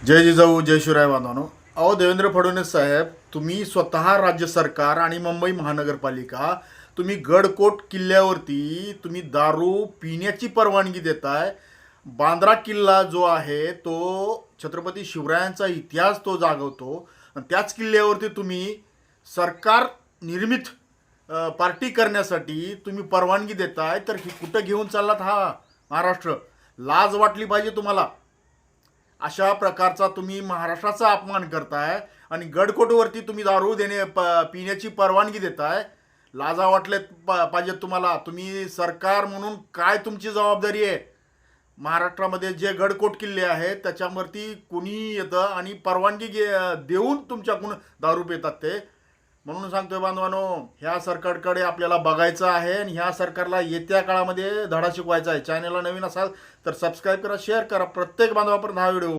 जय जिजाऊ जय शिवराय बांधवांनो. अहो देवेंद्र फडणवीस साहेब, तुम्ही स्वतः राज्य सरकार आणि मुंबई महानगरपालिका तुम्ही गडकोट किल्ल्यावरती तुम्ही दारू पिण्याची परवानगी देताय. बांद्रा किल्ला जो आहे तो छत्रपती शिवरायांचा इतिहास तो जागवतो आणि त्याच किल्ल्यावरती तुम्ही सरकार निर्मित पार्टी करण्यासाठी तुम्ही परवानगी देताय. तर ही कुठं घेऊन चाललात हा महाराष्ट्र? लाज वाटली पाहिजे तुम्हाला. अशा प्रकारचा तुम्ही महाराष्ट्राचा अपमान करताय आणि गडकोटवरती तुम्ही दारू पिण्याची परवानगी देताय. लाजा वाटले पाहिजेत तुम्हाला. तुम्ही सरकार म्हणून काय तुमची जबाबदारी आहे? महाराष्ट्रामध्ये जे गडकोट किल्ले आहेत त्याच्यावरती कुणी येतं आणि परवानगी देऊन तुमच्याकडून दारू पितात ते. म्हणून सांगतोय बांधवानो, ह्या सरकारकडे आपल्याला बघायचं आहे आणि ह्या सरकारला येत्या काळामध्ये धडा शिकवायचा आहे. चॅनलला नवीन असाल तर सबस्क्राईब करा, शेअर करा, प्रत्येक बांधवापर्यंत हा व्हिडिओ